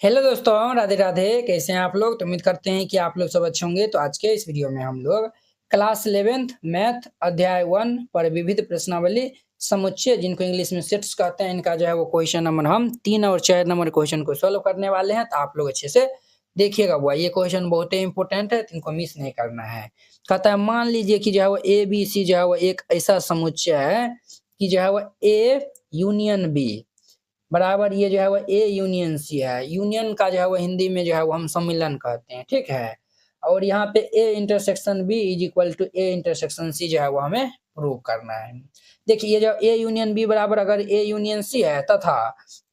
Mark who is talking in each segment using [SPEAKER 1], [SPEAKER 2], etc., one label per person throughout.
[SPEAKER 1] Hello दोस्तों, राधे राधे। कैसे हैं आप लोग? तो उम्मीद करते हैं कि आप लोग सब अच्छे होंगे। तो आज के इस वीडियो में हम लोग क्लास 11th मैथ अध्याय 1 पर विविध प्रश्नावली समुच्चय, जिनको इंग्लिश में सेट्स कहते हैं, इनका जो है वो क्वेश्चन नंबर हम 3 और 4 नंबर क्वेश्चन को सॉल्व करने वाले हैं। तो आप लोग अच्छे से देखिएगा। वो ये क्वेश्चन बहुत ही इंपॉर्टेंट है, तो इनको मिस नहीं करना है। कहता है मान लीजिए कि जो है वो ए बी सी जो है वो एक ऐसा समुच्चय है कि जो है वो ए यूनियन बी बराबर ये जो है वो ए यूनियन सी है। यूनियन का जो है वो हिंदी में जो है वो हम सम्मिलन कहते हैं, ठीक है। और यहाँ पे A intersection B is equal to A intersection C जो है वो हमें प्रूव करना है। देखिए ये जो ए यूनियन बी बराबर अगर ए यूनियन सी है तथा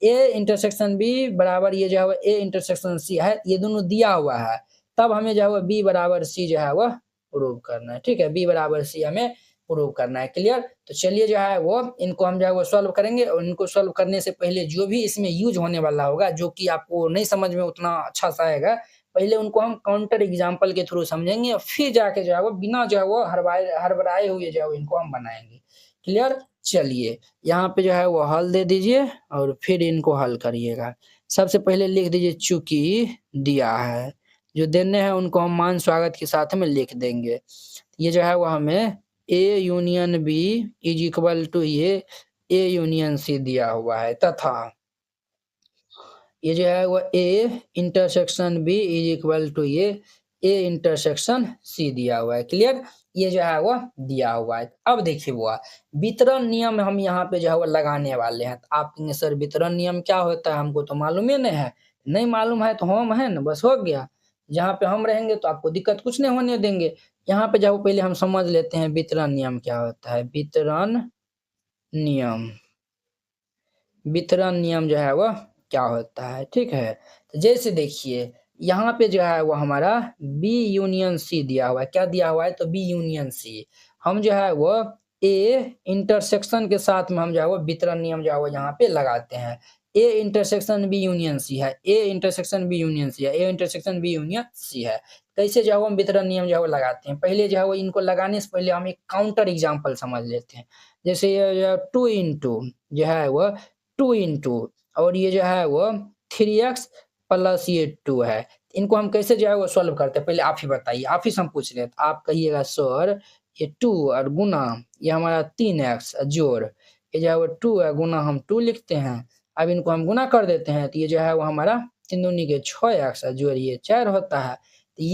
[SPEAKER 1] ए इंटरसेक्शन बी बराबर ये जो है वो ए इंटरसेक्शन सी है, ये दोनों दिया हुआ है, तब हमें जो है वो बी बराबर सी जो है वो प्रूव करना है, ठीक है। बी बराबर सी हमें प्रूव करना है। क्लियर? तो चलिए जो है वो इनको हम जो है वो सॉल्व करेंगे। और इनको सॉल्व करने से पहले जो भी इसमें यूज होने वाला होगा, जो कि आपको नहीं समझ में उतना अच्छा सा आएगा, पहले उनको हम काउंटर एग्जांपल के थ्रू समझेंगे और फिर जाके जो है वो बिना जो है वो हड़बड़ाए हुए जो है इनको हम बनाएंगे। क्लियर? चलिए यहाँ पे जो है वो हल दे दीजिए और फिर इनको हल करिएगा। सबसे पहले लिख दीजिए चूंकि दिया है, जो देने हैं उनको हम मान स्वागत के साथ में लिख देंगे। ये जो है वो हमें A union B is equal to ये ए यूनियन सी दिया हुआ है, तथा ये जो है वो A intersection B is equal to ये ए इंटरसेक्शन सी दिया हुआ है। क्लियर? ये जो है वो दिया हुआ है। अब देखिए वो वितरण नियम हम यहाँ पे जो है वो लगाने वाले हैं। तो आप कहेंगे सर वितरण नियम क्या होता है, हमको तो मालूम ही नहीं है। नहीं मालूम है तो हम है ना, बस हो गया। जहाँ पे हम रहेंगे तो आपको दिक्कत कुछ नहीं होने देंगे। यहाँ पे जाओ पहले हम समझ लेते हैं वितरण नियम क्या होता है। वितरण नियम, वितरण नियम जो है वो क्या होता है, ठीक है। तो जैसे देखिए यहाँ पे जो है वो हमारा बी यूनियन सी दिया हुआ है। क्या दिया हुआ है? तो बी यूनियन सी। हम जो है वो ए इंटरसेक्शन के साथ में हम जो है वो वितरण नियम जो है वो यहाँ पे लगाते हैं। A intersection B union C है, A intersection B union C है, A intersection B union C है। कैसे जो है वो हम वितरण नियम जो है वो लगाते हैं? पहले जो है वो इनको लगाने से पहले हम एक काउंटर एग्जाम्पल समझ लेते हैं। जैसे ये 2 जो है वो 2 और ये जो है वो 3x प्लस ये 2 है। इनको हम कैसे जो है वो सॉल्व करते हैं? पहले आप ही बताइए, आप ही से हम पूछ रहे हैं। तो आप कहिएगा सर ये 2 और गुना ये हमारा 3x जोड़ ये जो है वो 2 है गुना हम 2 लिखते हैं। अब इनको हम गुना कर देते हैं तो ये जो है वो हमारा 3 दूनी के 6x जोड़ ये 4 होता है। तो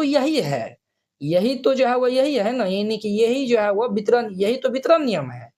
[SPEAKER 1] यही है, यही तो जो है वो यही है ना, यानी कि यही जो है वो वितरण, यही तो वितरण नियम है।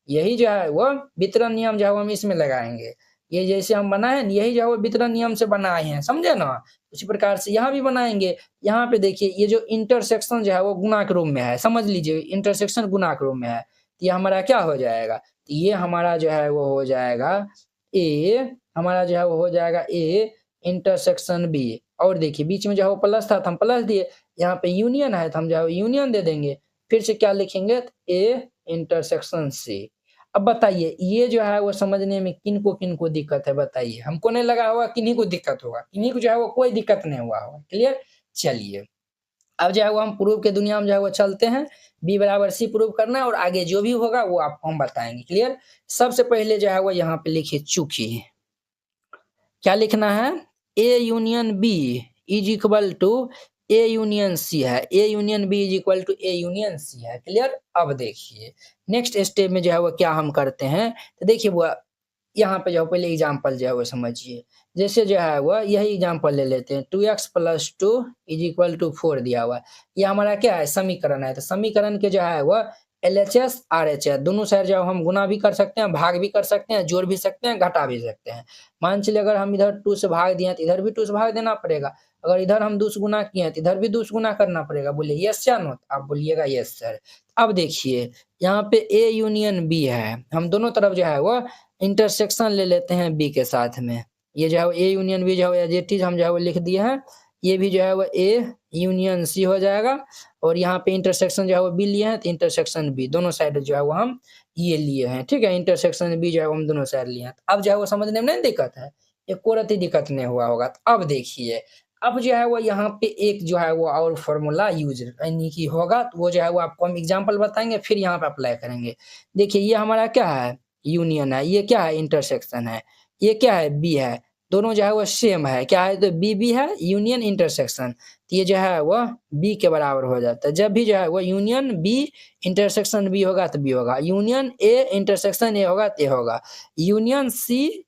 [SPEAKER 1] यही जो है वो वितरण नियम जो है वो हम इसमें लगाएंगे। ये जैसे हम बनाए यही जो है वो वितरण नियम से बनाए हैं, समझे ना। उसी प्रकार से यहाँ भी बनाएंगे। यहाँ पे देखिए ये जो इंटरसेक्शन जो है वो गुणा के रूप में है, समझ लीजिए इंटरसेक्शन गुणा के रूप में है। तो ये हमारा क्या हो जाएगा? तो ये हमारा जो है वो हो जाएगा ए, हमारा जो है वो हो जाएगा ए इंटरसेक्शन बी। और देखिए बीच में जो है वो प्लस था तो हम प्लस दिए, यहाँ पे यूनियन है तो हम जो है यूनियन दे देंगे। फिर से क्या लिखेंगे? A intersection C. अब बताइए ये जो है वो समझने में किनको दिक्कत है? बताइए। हमको नहीं लगा होगा किन्हीं को दिक्कत होगा, किन्हीं को जो है वो कोई दिक्कत नहीं हुआ होगा। क्लियर? चलिए अब जो है वो हम प्रूफ के दुनिया में जो है वो चलते हैं। बी बराबर सी प्रूफ करना है और आगे जो भी होगा वो आपको हम बताएंगे। क्लियर? सबसे पहले जो है वो यहाँ पे लिखिए चूंकि। क्या लिखना है? A union B is equal to A union C है। A union B is equal to A union C है। क्लियर? अब देखिए नेक्स्ट स्टेप में जो है वो क्या हम करते हैं। तो देखिए वो यहाँ पे जो पहले एग्जाम्पल जो है वो समझिए। जैसे जो है वो यही एग्जाम्पल ले लेते हैं। 2x plus 2 is equal to 4 दिया हुआ है। ये हमारा क्या है? समीकरण है। तो समीकरण के जो है वो LHS RHS दोनों साइड जो हम गुना भी कर सकते हैं, भाग भी कर सकते हैं, जोड़ भी सकते हैं, घटा भी सकते हैं। मान चलिए अगर हम इधर 2 से भाग दिए तो इधर भी 2 से भाग देना पड़ेगा। अगर इधर हम 2 से गुना किए तो इधर भी 2 से गुना करना पड़ेगा। बोलिए यस या नो? आप बोलिएगा यस सर। अब देखिए यहाँ पे ए यूनियन बी है, हम दोनों तरफ जो है वो इंटरसेक्शन ले लेते हैं बी के साथ में। ये जो है ए यूनियन बी जो है ये चीज हम जो है वो लिख दिए हैं। ये भी जो है वो ए यूनियन सी हो जाएगा। और यहाँ पे इंटरसेक्शन जो है वो बी लिए हैं तो इंटरसेक्शन बी दोनों साइड जो है वो हम ये लिए हैं, ठीक है। इंटरसेक्शन बी जो है वो हम दोनों साइड लिए हैं। अब जो है वो समझने में नहीं दिक्कत है, एक कोई दिक्कत नहीं हुआ होगा। तो अब देखिए अब जो है वो यहाँ पे एक जो है वो और फॉर्मूला यूज यानी कि होगा, तो वो जो है वो आपको हम एग्जाम्पल बताएंगे फिर यहाँ पे अप्लाई करेंगे। देखिए ये हमारा क्या है? यूनियन है। ये क्या है? इंटरसेक्शन है। ये क्या है? बी है। दोनों जो है वो सेम है, क्या है तो बी बी है, यूनियन इंटरसेक्शन, तो ये जो है वह बी के बराबर हो जाता है। जब भी जो है वो यूनियन बी इंटरसेक्शन बी होगा तो बी होगा, यूनियन ए इंटरसेक्शन ए होगा तो ए होगा, यूनियन सी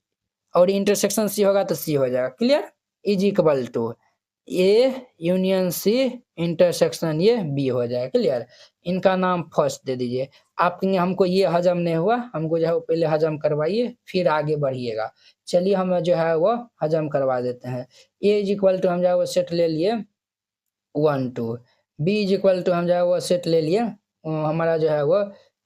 [SPEAKER 1] और इंटरसेक्शन सी होगा तो सी हो जाएगा। Clear, is equal to A union C intersection ये बी हो जाएगा। क्लियर, इनका नाम फर्स्ट दे दीजिए। आप कहेंगे हमको ये हजम नहीं हुआ, हमको जो है वो पहले हजम करवाइए फिर आगे बढ़िएगा। चलिए हम जो है वो हजम करवा देते हैं। ए इज इक्वल टू हम जो है वो सेट ले लिए 1 2, बी इज इक्वल टू हम जो है वो सेट ले लिए हमारा जो है वो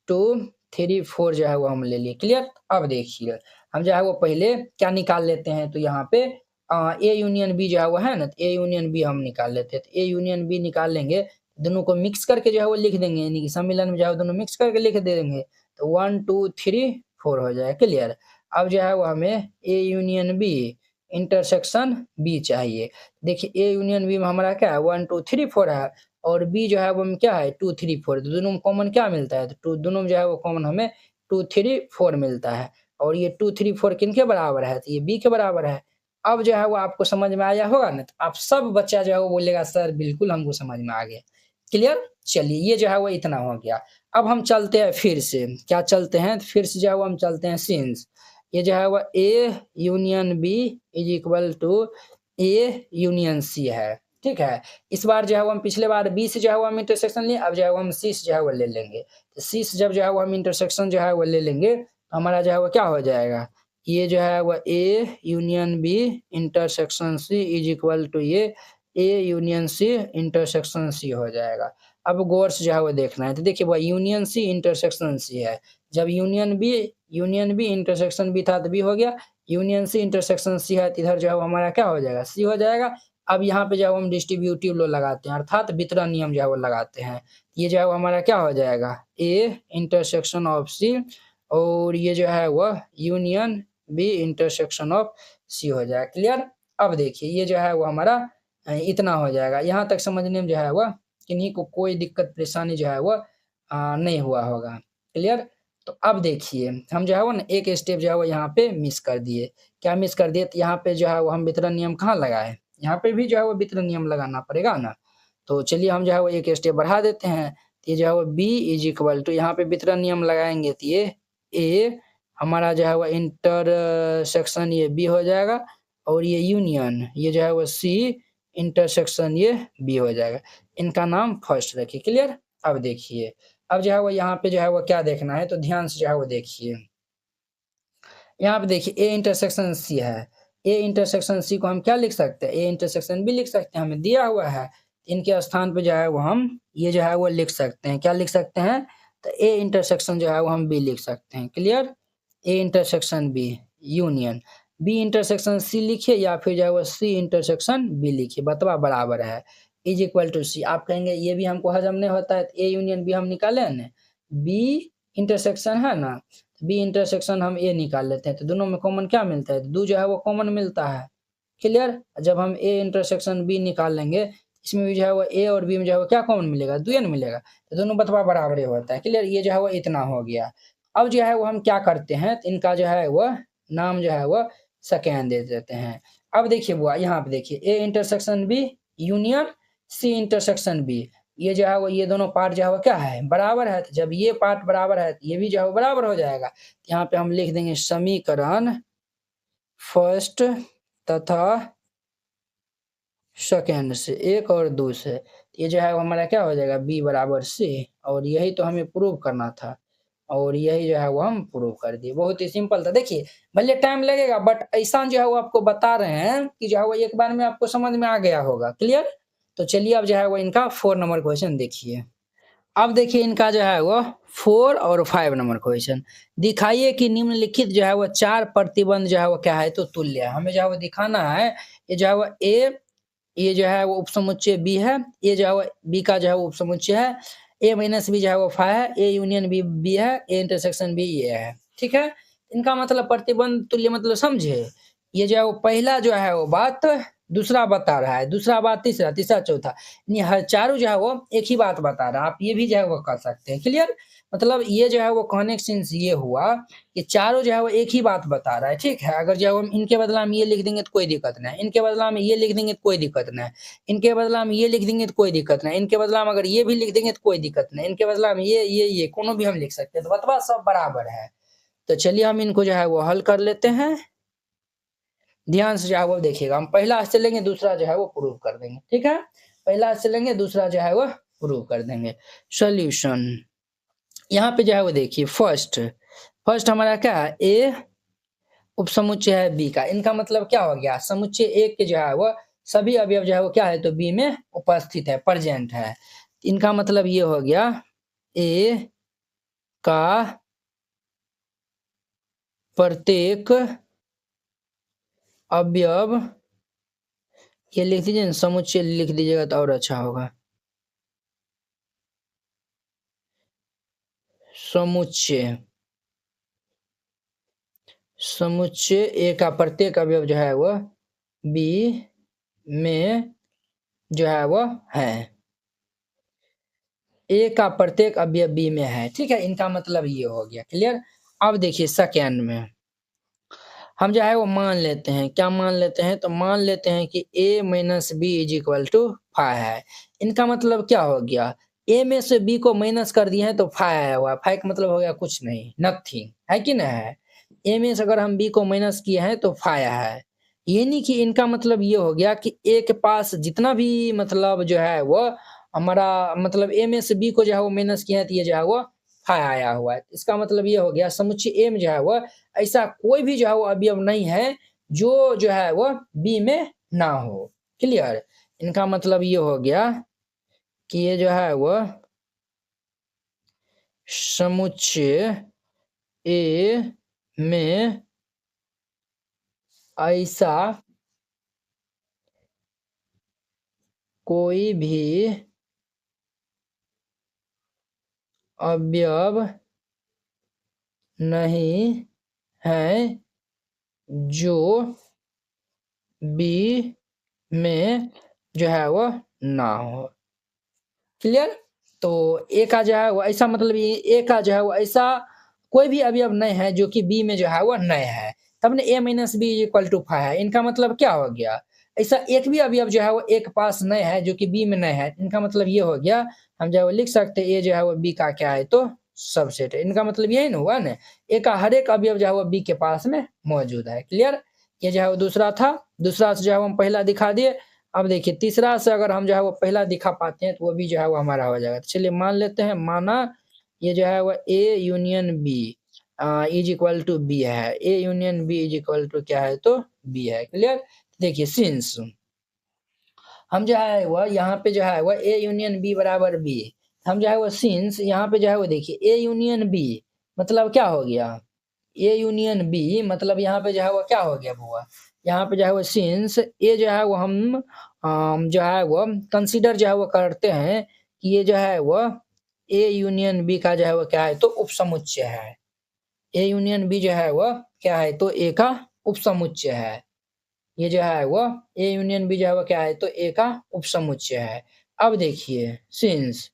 [SPEAKER 1] 2 3 4 जो है वो हम ले लिए। क्लियर, अब देखिए हम जो है वो पहले क्या निकाल लेते हैं, तो यहाँ पे ए यूनियन बी जो है वो है ना, तो ए यूनियन बी हम निकाल लेते हैं। तो ए यूनियन बी निकाल लेंगे, दोनों को मिक्स करके जो है वो लिख देंगे, यानी कि सम्मिलन में जो है दोनों मिक्स करके लिख देंगे, तो 1 2 3 4 हो जाएगा। क्लियर, अब जो है वो हमें A union B intersection B चाहिए। देखिए ए यूनियन बी में हमारा क्या है 1 2 3 4 है, और बी जो है वो में क्या है 2 3 4, तो दोनों में कॉमन क्या मिलता है, तो दोनों में जो है वो कॉमन हमें 2 3 4 मिलता है, और ये 2 3 4 किनके बराबर है, तो ये बी के बराबर है। अब जो है वो आपको समझ में आया होगा ना, तो आप सब बच्चा जो है वो बोलेगा सर बिल्कुल हमको समझ में आ गया। क्लियर, चलिए ये जो है वो इतना हो गया। अब हम चलते हैं फिर से, क्या चलते हैं, फिर से जो है वो हम चलते हैं सिंस, ये जो है वो A union B is equal to A union C है। ठीक है, इस बार जो है वो हम पिछले बार बी से जो है वो हम इंटरसेक्शन लिए, अब जो है वो हम सी से जो है वो ले लेंगे। तो सी से जब जो है वो हम इंटरसेक्शन जो है वो ले लेंगे, तो हमारा जो है वो क्या हो जाएगा, ये जो है वो A union B intersection C is equal to ये A union C intersection C हो जाएगा। अब गौर से जो है वो देखना है, तो देखिए वो यूनियन सी इंटरसेक्शन सी है, जब यूनियन बी इंटरसेक्शन बी था तो बी हो गया, यूनियन सी इंटरसेक्शन सी है तो इधर जो है वो हमारा क्या हो जाएगा, सी हो जाएगा। अब यहाँ पे जो है हम डिस्ट्रीब्यूटिव लॉ लगाते हैं, अर्थात वितरण नियम जो है वो लगाते हैं, ये जो है वो हमारा क्या हो जाएगा, ए इंटरसेक्शन ऑफ सी, और ये जो है वह यूनियन बी इंटरसेक्शन ऑफ सी हो जाएगा। क्लियर, अब देखिए ये जो है वो हमारा इतना हो जाएगा। यहाँ तक समझने में जो है वह किन्हीं को कोई दिक्कत परेशानी जो है वह नहीं हुआ होगा। क्लियर, तो अब देखिए हम जो है वो ना एक स्टेप जो है वो यहाँ पे मिस कर दिए। क्या मिस कर दिए, तो यहाँ पे जो है वो हम वितरण नियम कहाँ लगाए, यहाँ पे भी जो है वो वितरण नियम लगाना पड़ेगा ना। तो चलिए हम जो है वो एक स्टेप बढ़ा देते हैं, तो ये जो है वो बी इज इक्वल टू यहाँ पे वितरण नियम लगाएंगे, तो ये ए हमारा जो है वो इंटरसेक्शन ये बी हो जाएगा, और ये यूनियन ये जो है वो सी इंटरसेक्शन ये बी हो जाएगा। इनका नाम फर्स्ट रखिए। क्लियर, अब देखिए अब जो है वो यहाँ पे जो है वो क्या देखना है, तो ध्यान से जो है वो देखिए, यहाँ पे देखिए ए इंटरसेक्शन सी है, ए इंटरसेक्शन सी को हम क्या लिख सकते हैं, ए इंटरसेक्शन बी लिख सकते हैं, हमें दिया हुआ है, इनके स्थान पे जो है वो हम ये जो है वो लिख सकते हैं, क्या लिख सकते हैं, तो ए इंटरसेक्शन जो है वो हम बी लिख सकते हैं। Clear, A intersection B union B intersection C लिखिए, या फिर जो है वो सी इंटरसेक्शन बी लिखिए, बतवा बराबर है इज इक्वल टू सी। आप कहेंगे ये भी हमको हजम नहीं होता है, ए यूनियन बी हम निकाले हैं ना, बी इंटरसेक्शन है ना, बी इंटरसेक्शन हम ए निकाल लेते हैं, तो दोनों में कॉमन क्या मिलता है, दो जो है वो कॉमन मिलता है। क्लियर, जब हम ए इंटरसेक्शन बी निकाल लेंगे, इसमें भी जो है वो ए और बी में जो है वो क्या कॉमन मिलेगा, दुयन मिलेगा, तो दोनों बतवा बराबर ही होता है। क्लियर, ये जो है वो इतना हो गया। अब जो है वो हम क्या करते हैं, तो इनका जो है वो नाम जो है वो सेकेंड दे देते हैं। अब देखिए बुआ यहाँ पे देखिए A intersection B union C intersection B, ये जो है वो ये दोनों पार्ट जो है वो क्या है बराबर है, तो जब ये पार्ट बराबर है तो ये भी जो है वो बराबर हो जाएगा। यहाँ पे हम लिख देंगे समीकरण फर्स्ट तथा सेकेंड से, एक और दो से, ये जो है वो हमारा क्या हो जाएगा बी बराबर सी, और यही तो हमें प्रूव करना था, और यही जो है वो हम प्रूव कर दिए। बहुत ही सिंपल था। देखिए भले टाइम लगेगा, बट ऐसा जो है वो आपको बता रहे हैं कि जो है वो एक बार में आपको समझ में आ गया होगा। क्लियर, तो चलिए अब जो है वो इनका 4 नंबर क्वेश्चन देखिए। अब देखिए इनका जो है वो 4 और 5 नंबर क्वेश्चन, दिखाइए कि निम्नलिखित जो है वो 4 प्रतिबंध जो है वो क्या है, तो तुल्य है। हमें जो है वो दिखाना है, ये जो है वो ए, ये जो है वो उपसमुच्चय बी है, ये जो है वो बी का जो है वो उपसमुच्चय है, ए माइनस बी जो है वो 5 है, ए यूनियन बी बी है, ए इंटरसेक्शन बी ये है। ठीक है, इनका मतलब प्रतिबंध तुल्य मतलब समझे, ये जो है वो पहला जो है वो बात दूसरा बता रहा है, दूसरा बात तीसरा, तीसरा चौथा, यानी हर चारों जो है वो एक ही बात बता रहा है। आप ये भी जो है वो कर सकते हैं। क्लियर? मतलब ये जो है वो कहने का सेंस ये हुआ कि चारों जो है वो एक ही बात बता रहा है, ठीक है। अगर जो है हम इनके बदला में ये लिख देंगे तो कोई दिक्कत नहीं, इनके बदला में ये लिख देंगे तो कोई दिक्कत नहीं, इनके बदला में ये लिख देंगे तो कोई दिक्कत नहीं, इनके बदला में अगर ये भी लिख देंगे तो कोई दिक्कत नहीं, इनके बदला में ये कोनो भी हम लिख सकते हैं, तो बतवा सब बराबर है। तो चलिए हम इनको जो है वो हल कर लेते हैं। ध्यान से जो है वो देखिएगा, हम पहला से लेंगे, दूसरा जो है वो प्रूव कर देंगे, ठीक है। पहला से लेंगे, दूसरा जो है वो प्रूव कर देंगे। सॉल्यूशन, यहाँ पे जो है वो देखिए, फर्स्ट हमारा क्या है, ए उपसमुच्चय है बी का। इनका मतलब क्या हो गया, समुच्चय ए के जो है वो सभी अवयव जो है वो क्या है, तो बी में उपस्थित है, प्रेजेंट है। इनका मतलब ये हो गया, ए का प्रत्येक अवयव, ये लिख दीजिए ना, समुच्चय लिख दीजिएगा तो और अच्छा होगा। समुच्चय ए का प्रत्येक अवयव जो है वो बी में जो है वो है, ए का प्रत्येक अवयव बी में है, ठीक है। इनका मतलब ये हो गया। क्लियर? अब देखिए सेकेंड में हम जो है वो मान लेते हैं, क्या मान लेते हैं, तो मान लेते हैं कि a minus b is equal to 5 है। इनका मतलब क्या हो गया, a में से b को माइनस कर दिए हैं तो 5 आया हुआ है। 5 का मतलब हो गया कुछ नहीं, नथिंग, है कि नहीं है। a में से अगर हम b को माइनस किए हैं तो 5 है, यानी कि इनका मतलब ये हो गया कि a के पास जितना भी मतलब जो है वो हमारा मतलब a में से b को जो है वो माइनस किया है तो ये जो है वो 5 आया हुआ है। इसका मतलब ये हो गया समुच्चय a में जो है वो ऐसा कोई भी जो है वो अवयव नहीं है जो है वो बी में ना हो। क्लियर? इनका मतलब ये हो गया कि ये जो है वो समुच्चय ए में ऐसा कोई भी अवयव नहीं है जो बी में जो है वो ना हो। क्लियर? तो ए का जो है वो ऐसा मतलब ए का जो है वो ऐसा कोई भी अवयव नहीं है जो कि बी में जो है वो नहीं है, तब ने a minus b equal to 5 है। इनका मतलब क्या हो गया, ऐसा एक भी अवयव जो है वो एक पास नहीं है जो कि बी में नहीं है। इनका मतलब ये हो गया, हम जो है वो लिख सकते हैं ए जो है वो बी का क्या है, तो सबसेट है। इनका मतलब यही ना हुआ ना, ए का हर एक अवयव जो है वो बी के पास में मौजूद है। क्लियर? ये जो है वो दूसरा था, दूसरा से जो है वो हम पहला दिखा दिए। अब देखिए तीसरा से अगर हम जो है वो पहला दिखा पाते हैं तो वो भी जो है वो हमारा हो जाएगा। तो चलिए मान लेते हैं, माना ये जो है वो A union B is equal to B है, A union B is equal to क्या है, तो बी है। क्लियर? देखिए सिंस हम जो है वो यहाँ पे जो है वो ए यूनियन बी बराबर बी, हम जो है वो सिंस यहाँ पे जो है वो देखिए ए यूनियन बी मतलब क्या हो गया, ए यूनियन बी मतलब यहाँ पे जो है वो क्या हो गया बुआ, यहाँ पे जो है वो सिंस ए जो है वो हम जो है वो कंसीडर जो है वो करते हैं कि ये जो है वो ए यूनियन बी का जो है वो क्या है, तो उपसमुच्चय है। ए यूनियन बी जो है वो क्या है, तो ए का उपसमुच्चय है। ये जो है वो ए यूनियन बी जो है वो क्या है, तो ए का उपसमुच्चय है। अब देखिए सिंस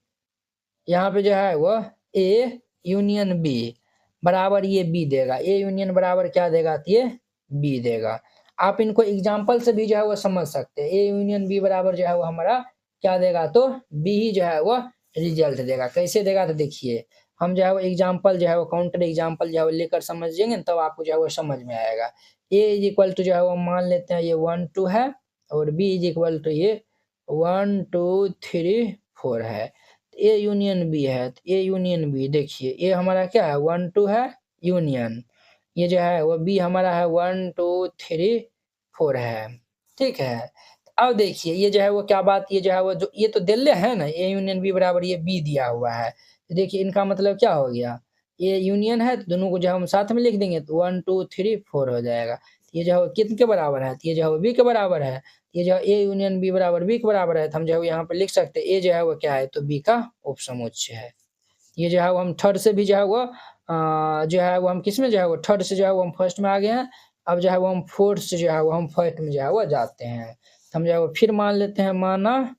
[SPEAKER 1] यहाँ पे जो है वो ए यूनियन बी बराबर ये बी देगा, ए यूनियन बराबर क्या देगा, तो ये बी देगा। आप इनको एग्जाम्पल से भी जो है वो समझ सकते हैं। ए यूनियन बी बराबर जो है वो हमारा क्या देगा, तो बी ही जो है वो रिजल्ट देगा। कैसे देगा, तो देखिए हम जो है वो एग्जाम्पल जो है वो काउंटर एग्जाम्पल जो है वो लेकर समझेंगे तब आपको जो है वो समझ में आएगा। ए इज इक्वल टू जो है वो मान लेते हैं ये 1 2 है, और बी इज इक्वल टू ये 1 2 3 4 है। ए यूनियन बी है, तो ए यूनियन बी देखिए ए हमारा क्या है 1 2 है यूनियन, ये जो है वो बी हमारा है 1 2 3 4 है, ठीक है। अब देखिए ये जो है वो क्या बात, ये जो है वो जो ये तो दिल्ले है ना, ए यूनियन बी बराबर ये बी दिया हुआ है, तो देखिए इनका मतलब क्या हो गया, ये यूनियन है तो दोनों को जो हम साथ में लिख देंगे तो 1 2 3 4 हो जाएगा। ये जो है कितने बराबर है, तो ये जो है बी के बराबर है। ये जो ए यूनियन बी बराबर बी के बराबर है, तो हम जो है यहाँ पे लिख सकते हैं ए जो है वो क्या है, तो बी का उपसमुच्चय है। ये जो है वो हम थर्ड से भी जो है वो जो है वो हम किस में जो है वो थर्ड से जो है वो हम फर्स्ट में आ गए हैं। अब जो है वो हम फोर्थ से जो है वो हम फर्स्ट में जो है वो जाते हैं। हम जो है वो फिर मान लेते हैं, माना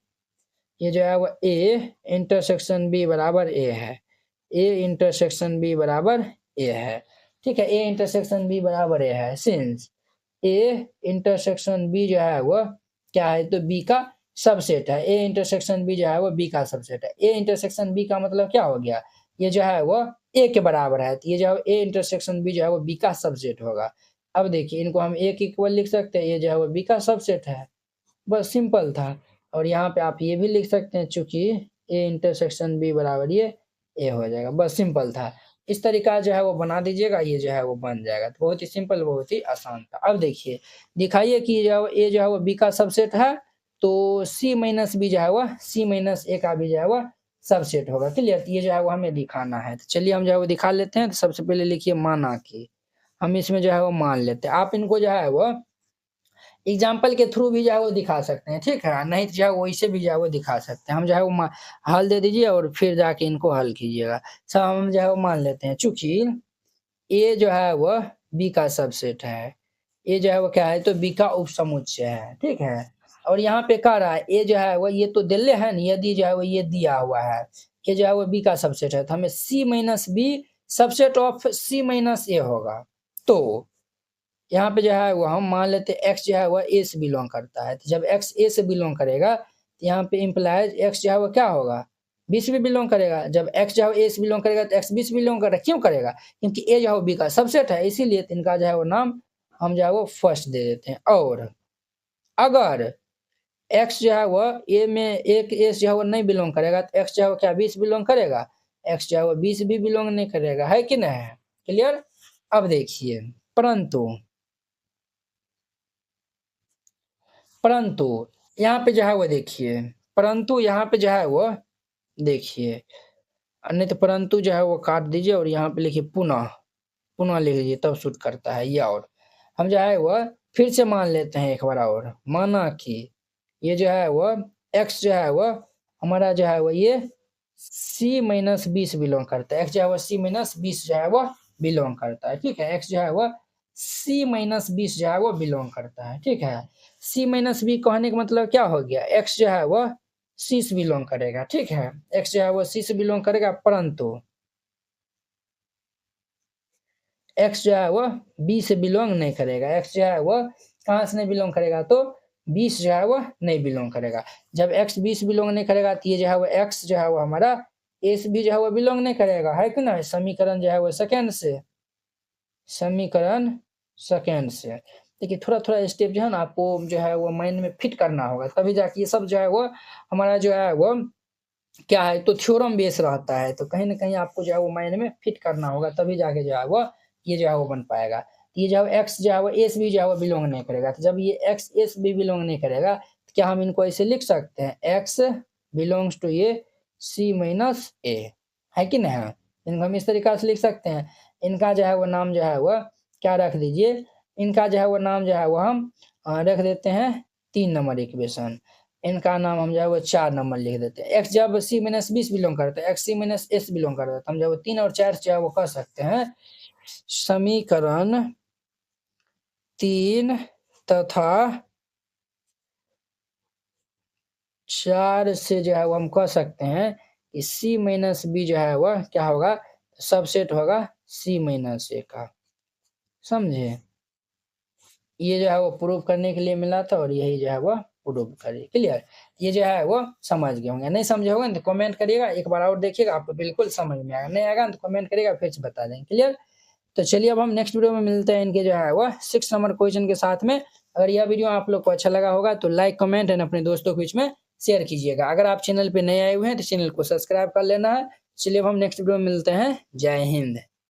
[SPEAKER 1] ये जो है वो ए इंटरसेक्शन बी बराबर ए है, ए इंटरसेक्शन बी बराबर ए है, ठीक है। ए इंटरसेक्शन बी बराबर ए है, सिंस ए इंटरसेक्शन बी जो है वो क्या है, तो बी का सबसेट है। ए इंटरसेक्शन बी जो है वो बी का सबसेट है। ए इंटरसेक्शन बी का मतलब क्या हो गया, ये जो है वो ए के बराबर है, तो ये जो है ए इंटरसेक्शन बी जो है वो बी का सबसेट होगा। अब देखिए इनको हम ए के इक्वल लिख सकते हैं, ये जो है वो बी का सबसेट है, बस सिंपल था। और यहाँ पे आप ये भी लिख सकते हैं, चूंकि ए इंटरसेक्शन बी बराबर ये ए हो जाएगा, बस सिंपल था। इस तरीका जो है वो बना दीजिएगा, ये जो है वो बन जाएगा। तो बहुत ही सिंपल, बहुत ही आसान था। अब देखिए दिखाइए कि जो ए जो है वो बी का सबसेट है, तो सी माइनस बी जो है वो सी माइनस ए का भी जो है वो सबसेट होगा। क्लियर, ये जो है वो हमें दिखाना है। तो चलिए हम जो है वो दिखा लेते हैं। तो सबसे पहले लिखिए माना कि, हम इसमें जो है वो मान लेते हैं। आप इनको जो है वो एग्जाम्पल के थ्रू भी जो है वो दिखा सकते हैं, ठीक है, नहीं तो जो है वैसे भी जो है वो दिखा सकते हैं। हम जो है वो हल दे दीजिए और फिर जाके इनको हल कीजिएगा। सब हम जो है वो मान लेते हैं, चूंकि ए जो है वो बी का सबसेट है, ए जो है वो क्या है, तो बी का उपसमुच्चय है, ठीक है। और यहाँ पे कह रहा है ए जो है वो ये तो दिले है ना, यदि जो है वो ये दिया हुआ है, ये जो है वो बी का सबसेट है, तो हमें C minus B subset of C minus A होगा। तो यहाँ पे जो है वो हम मान लेते हैं x जो है वो a से बिलोंग करता है। तो जब x a से बिलोंग करेगा तो यहाँ पे इम्प्लाइज x जो है वो क्या होगा, b से भी बिलोंग करेगा। जब x जो है a से बिलोंग करेगा तो x b से बिलोंग करेगा। क्यों करेगा, क्योंकि a जो है वो b का सबसेट है, इसीलिए तो इनका जो है वो नाम हम जो है वो फर्स्ट दे देते हैं। और अगर x जो है वो a में एक a जो है वो नहीं बिलोंग करेगा तो x जो है वो क्या b से बिलोंग करेगा, x जो है वो b से भी बिलोंग नहीं करेगा, है कि नहीं। क्लियर। अब देखिए परंतु यहाँ पे जो है वो देखिए, परंतु यहाँ पे जो है वो देखिए, नहीं तो परंतु जो है वो काट दीजिए और यहाँ पे लिखिए पुनः, पुनः लिख लीजिए तब शूट करता है ये। और हम जो है वो फिर से मान लेते हैं एक बार और, माना कि ये जो है वो x जो है वो हमारा जो है वो ये c माइनस बी से बिलोंग करता है, x जो है वो c माइनस बी से जो है वो बिलोंग करता है, ठीक है। x जो है वो c माइनस बी से जो है वो बिलोंग करता है, ठीक है। c माइनस बी कहने का मतलब क्या हो गया, x जो है वो c से बिलोंग करेगा, ठीक है। x जो है वो c से बिलोंग करेगा, परंतु x जो है वो b से बिलोंग नहीं करेगा। x जो है वो कहाँ से नहीं बिलोंग करेगा, तो b से जो है वो नहीं बिलोंग करेगा। जब x b से बिलोंग नहीं करेगा तो ये जो है वो x जो है वो हमारा a से भी जो है वो बिलोंग नहीं करेगा, है कि ना। समीकरण जो है वो सेकेंड से, समीकरण सेकेंड से देखिए, थोड़ा थोड़ा स्टेप जो है ना आपको जो है वो माइंड में फिट करना होगा, तभी जाके ये सब जो है वो हमारा जो है वो क्या है, तो थ्योरम बेस रहता है। तो कहीं ना कहीं आपको जो है वो माइंड में फिट करना होगा, तभी जाके जो है वो ये जो है वो बन पाएगा। ये जो है एक्स जो है वो एस भी जो है वो बिलोंग नहीं करेगा। तो जब ये एक्स एस भी बिलोंग नहीं करेगा तो क्या हम इनको ऐसे लिख सकते हैं, एक्स बिलोंग्स टू ये सी माइनस ए, है कि नहीं। इनको हम इस तरीका से लिख सकते हैं। इनका जो है वो नाम जो है वो क्या रख दीजिए, इनका जो है वो नाम जो है वो हम रख देते हैं 3 नंबर इक्वेशन। इनका नाम हम जो है वो 4 नंबर लिख देते हैं। x जब c माइनस बी बिलोंग करता है, x c minus S belong करता है, तो हम जब 3 और 4 जो है वो कह सकते हैं समीकरण 3 तथा 4 से जो है वो हम कह सकते हैं कि c माइनस बी जो है वह क्या होगा, सबसेट होगा c माइनस ए का। समझे, ये जो है वो प्रूव करने के लिए मिला था और यही जो है वो प्रूव करिए। क्लियर, ये जो है वो समझ गए होंगे। नहीं समझे होंगे तो कमेंट करिएगा, एक बार और देखिएगा आपको बिल्कुल समझ में आएगा। नहीं आएगा तो कमेंट करिएगा, फिर से बता देंगे। क्लियर। तो चलिए अब हम नेक्स्ट वीडियो में मिलते हैं इनके जो है वो 6 नंबर क्वेश्चन के साथ में। अगर यह वीडियो आप लोग को अच्छा लगा होगा तो लाइक कमेंट एंड अपने दोस्तों के बीच में शेयर कीजिएगा। अगर आप चैनल पे नए आए हुए हैं तो चैनल को सब्सक्राइब कर लेना है। चलिए अब हम नेक्स्ट वीडियो में मिलते हैं। जय हिंद।